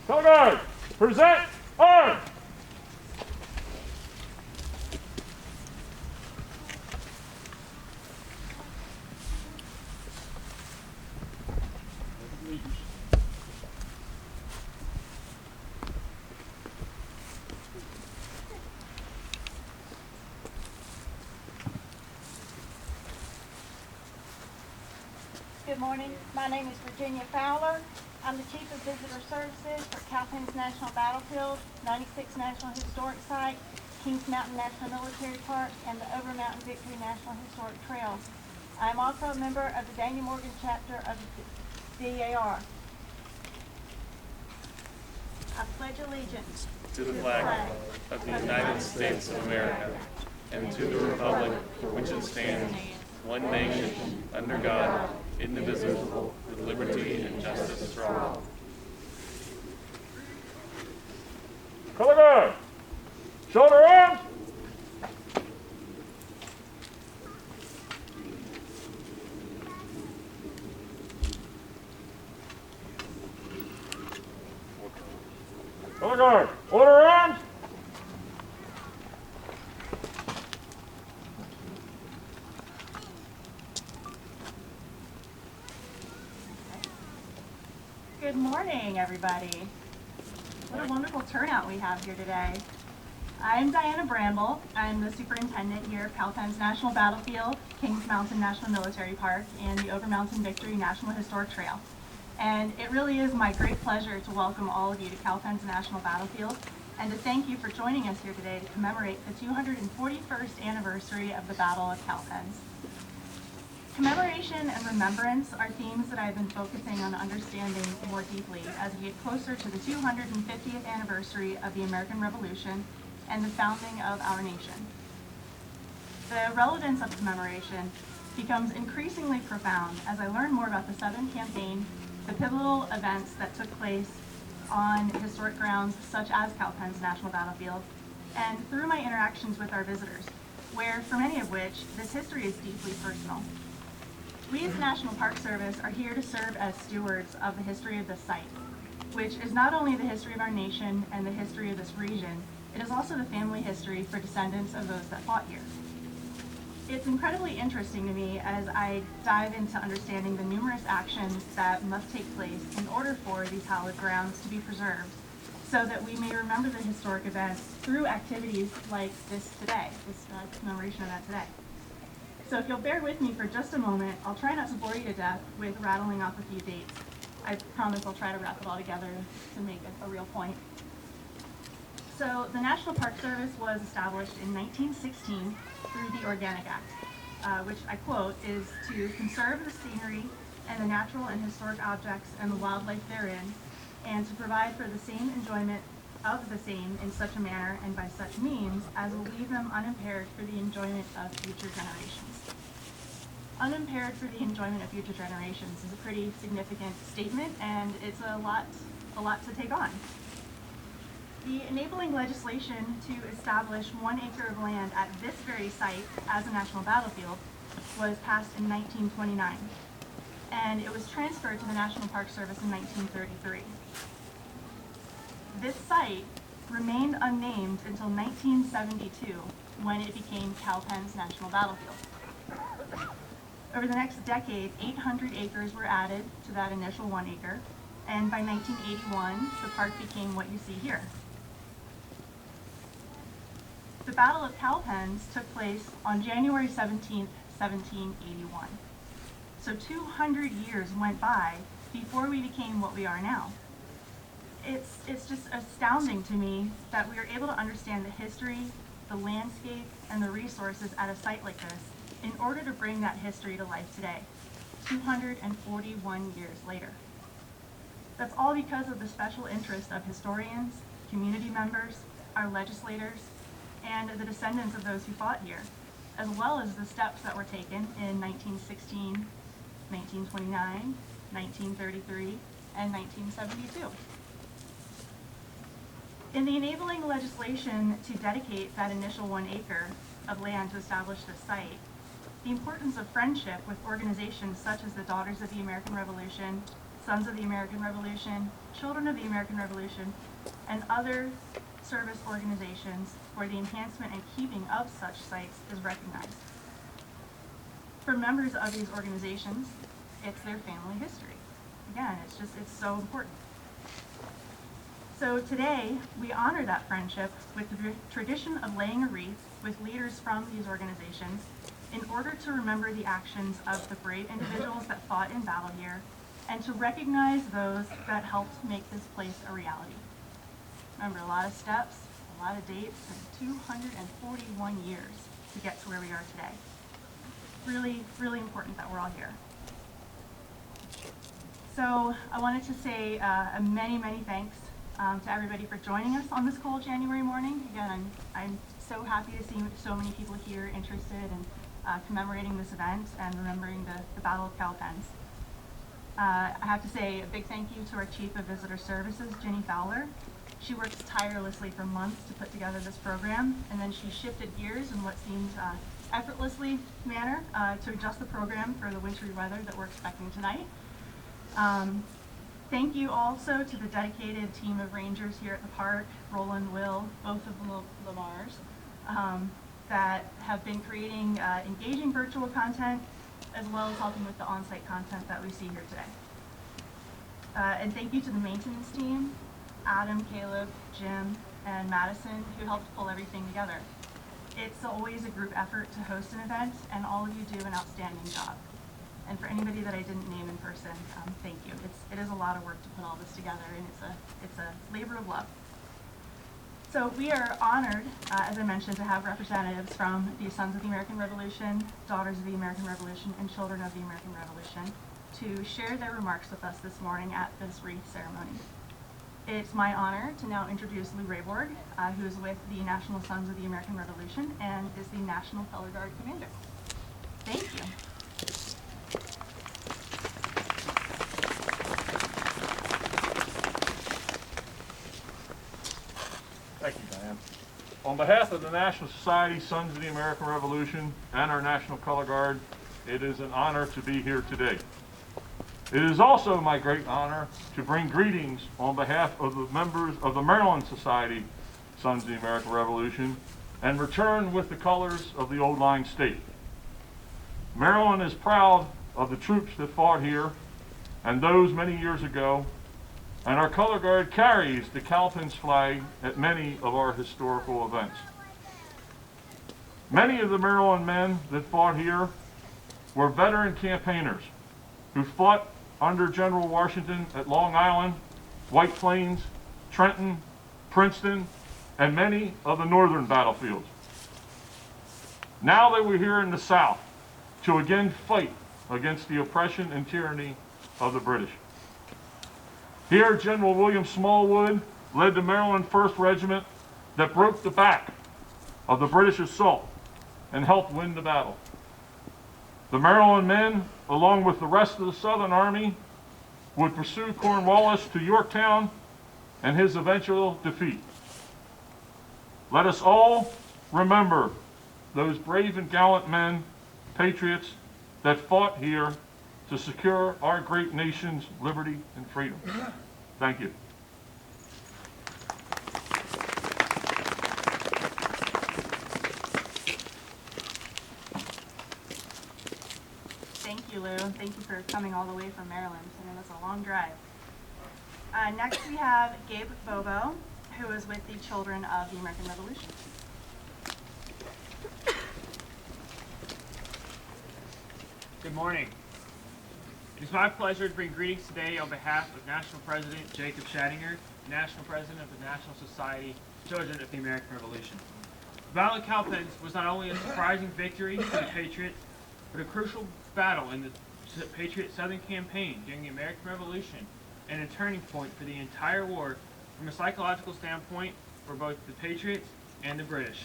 Color guard, present arms. Good morning. My name is Virginia Fowler. I'm the Chief of Visitor Services for Cowpens National Battlefield, 96 National Historic Site, Kings Mountain National Military Park, and the Over Mountain Victory National Historic Trail. I am also a member of the Daniel Morgan chapter of the DAR. I pledge allegiance to the flag of the United States of America and to the republic for which it stands, one nation, under God, indivisible, with liberty and justice for all. Color guard, shoulder arms. Color guard, order arms. Good morning, everybody. What a wonderful turnout we have here today. I'm Diana Bramble. I'm the superintendent here at Cowpens National Battlefield, Kings Mountain National Military Park, and the Over Mountain Victory National Historic Trail. And it really is my great pleasure to welcome all of you to Cowpens National Battlefield and to thank you for joining us here today to commemorate the 241st anniversary of the Battle of Cowpens. Commemoration and remembrance are themes that I've been focusing on understanding more deeply as we get closer to the 250th anniversary of the American Revolution and the founding of our nation. The relevance of commemoration becomes increasingly profound as I learn more about the Southern Campaign, the pivotal events that took place on historic grounds such as Cowpens National Battlefield, and through my interactions with our visitors, where for many of which this history is deeply personal. We as the National Park Service are here to serve as stewards of the history of this site, which is not only the history of our nation and the history of this region, it is also the family history for descendants of those that fought here. It's incredibly interesting to me as I dive into understanding the numerous actions that must take place in order for these hallowed grounds to be preserved, so that we may remember the historic events through activities like this today, this commemoration event today. So if you'll bear with me for just a moment, I'll try not to bore you to death with rattling off a few dates. I promise I'll try to wrap it all together to make it a real point. So the National Park Service was established in 1916 through the Organic Act, which I quote is to conserve the scenery and the natural and historic objects and the wildlife therein, and to provide for the same enjoyment of the same in such a manner and by such means as will leave them unimpaired for the enjoyment of future generations. Unimpaired for the enjoyment of future generations is a pretty significant statement, and it's a lot to take on. The enabling legislation to establish 1 acre of land at this very site as a national battlefield was passed in 1929, and it was transferred to the National Park Service in 1933. This site remained unnamed until 1972, when it became Cowpens National Battlefield. Over the next decade, 800 acres were added to that initial 1 acre, and by 1981, the park became what you see here. The Battle of Cowpens took place on January 17, 1781. So 200 years went by before we became what we are now. It's just astounding to me that we are able to understand the history, the landscape, and the resources at a site like this in order to bring that history to life today, 241 years later. That's all because of the special interest of historians, community members, our legislators, and the descendants of those who fought here, as well as the steps that were taken in 1916, 1929, 1933, and 1972. In the enabling legislation to dedicate that initial 1 acre of land to establish this site, the importance of friendship with organizations such as the Daughters of the American Revolution, Sons of the American Revolution, Children of the American Revolution, and other service organizations for the enhancement and keeping of such sites is recognized. For members of these organizations, it's their family history. Again, it's so important. So today, we honor that friendship with the tradition of laying a wreath with leaders from these organizations in order to remember the actions of the brave individuals that fought in battle here and to recognize those that helped make this place a reality. Remember, a lot of steps, a lot of dates, and 241 years to get to where we are today. Really, really important that we're all here. So I wanted to say many, many thanks to everybody for joining us on this cold January morning. Again, I'm so happy to see so many people here interested in commemorating this event and remembering the Battle of Cowpens. I have to say a big thank you to our Chief of Visitor Services, Jenny Fowler. She worked tirelessly for months to put together this program, and then she shifted gears in what seems effortlessly manner to adjust the program for the wintry weather that we're expecting tonight. Thank you also to the dedicated team of rangers here at the park, Roland, Will, both of the Lamars, that have been creating engaging virtual content as well as helping with the on-site content that we see here today. And thank you to the maintenance team, Adam, Caleb, Jim, and Madison, who helped pull everything together. It's always a group effort to host an event, and all of you do an outstanding job. And for anybody that I didn't name in person, thank you. It is a lot of work to put all this together, and it's a labor of love. So we are honored, as I mentioned, to have representatives from the Sons of the American Revolution, Daughters of the American Revolution, and Children of the American Revolution to share their remarks with us this morning at this wreath ceremony. It's my honor to now introduce Lou Rayborg, who is with the National Sons of the American Revolution and is the National Color Guard Commander. Thank you. Thank you, Diane. On behalf of the National Society, Sons of the American Revolution, and our National Color Guard, it is an honor to be here today. It is also my great honor to bring greetings on behalf of the members of the Maryland Society, Sons of the American Revolution, and return with the colors of the Old Line State. Maryland is proud of the troops that fought here and those many years ago, and our Color Guard carries the Cowpens flag at many of our historical events. Many of the Maryland men that fought here were veteran campaigners who fought under General Washington at Long Island, White Plains, Trenton, Princeton, and many of the northern battlefields. Now that we're here in the South to again fight against the oppression and tyranny of the British. Here, General William Smallwood led the Maryland 1st Regiment that broke the back of the British assault and helped win the battle. The Maryland men, along with the rest of the Southern Army, would pursue Cornwallis to Yorktown and his eventual defeat. Let us all remember those brave and gallant men, patriots, that fought here to secure our great nation's liberty and freedom. Thank you. Thank you, Lou. Thank you for coming all the way from Maryland. I know that's a long drive. Next we have Gabe Bobo, who is with the Children of the American Revolution. Good morning. It is my pleasure to bring greetings today on behalf of National President Jacob Schattinger, National President of the National Society, Children of the American Revolution. The Battle of Cowpens was not only a surprising victory for the Patriots, but a crucial battle in the Patriot Southern Campaign during the American Revolution and a turning point for the entire war from a psychological standpoint for both the Patriots and the British.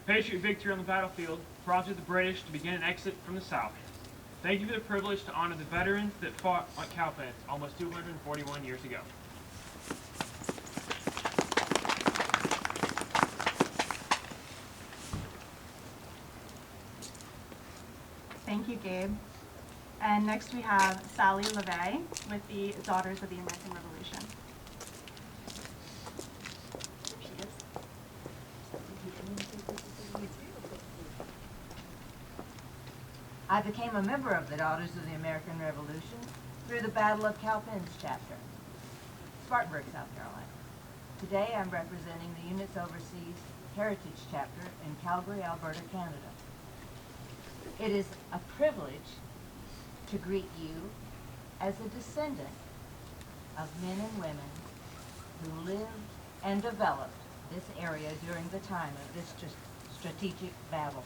The Patriot victory on the battlefield prompted the British to begin an exit from the South. Thank you for the privilege to honor the veterans that fought on Cowpens almost 241 years ago. Thank you, Gabe. And next we have Sally Levay with the Daughters of the American Revolution. There she is. I became a member of the Daughters of the American Revolution through the Battle of Cowpens chapter, Spartanburg, South Carolina. Today I'm representing the unit's overseas Heritage chapter in Calgary, Alberta, Canada. It is a privilege to greet you as a descendant of men and women who lived and developed this area during the time of this strategic battle,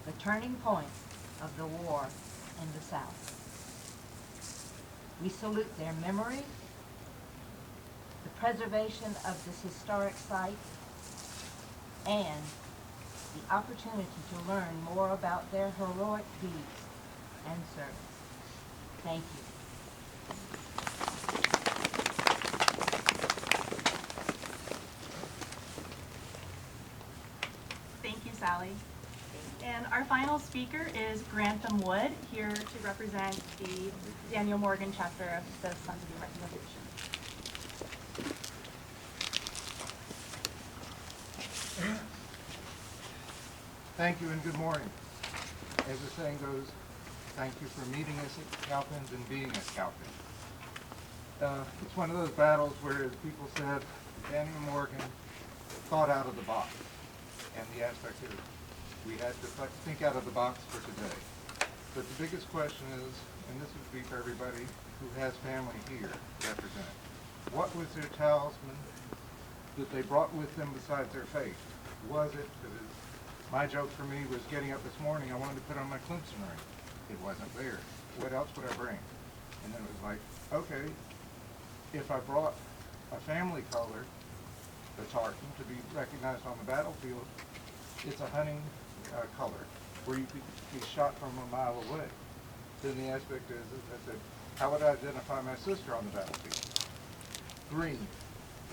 the turning point of the war in the South. We salute their memory, the preservation of this historic site, and the opportunity to learn more about their heroic deeds and service. Thank you. Thank you, Sally. And our final speaker is Grantham Wood, here to represent the Daniel Morgan chapter of the Sons of the American Revolution. Thank you and good morning. As the saying goes, thank you for meeting us at Cowpens and being at Cowpens. It's one of those battles where, as people said, Daniel Morgan thought out of the box. And the aspect is, we had to think out of the box for today. But the biggest question is, and this would be for everybody who has family here represented, what was their talisman that they brought with them besides their faith? Was it, my joke for me was getting up this morning, I wanted to put on my Clemson ring. It wasn't there. What else would I bring? And then it was like, okay, if I brought a family color, the tartan, to be recognized on the battlefield, it's a hunting color where you could be shot from a mile away. Then the aspect is, I said, how would I identify my sister on the battlefield? Green.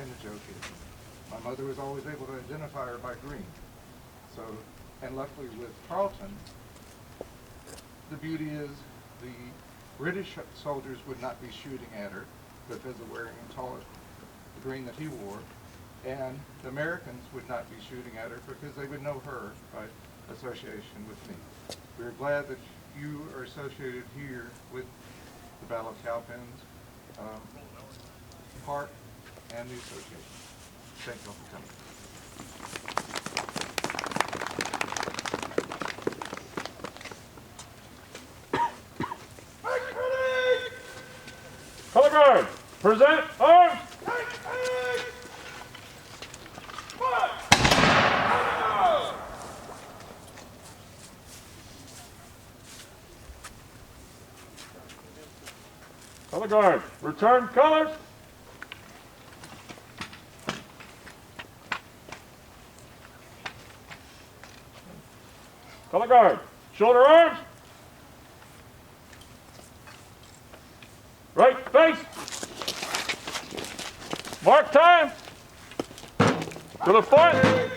And the joke is, my mother was always able to identify her by green. So, and luckily with Carlton, the beauty is the British soldiers would not be shooting at her because of wearing the green that he wore, and the Americans would not be shooting at her because they would know her by association with me. We're glad that you are associated here with the Battle of Cowpens Park and the association. Thank you all for coming. Color guard, present arms. Color guard, return colors. Color guard, shoulder arms. Right face. Mark time. To the front.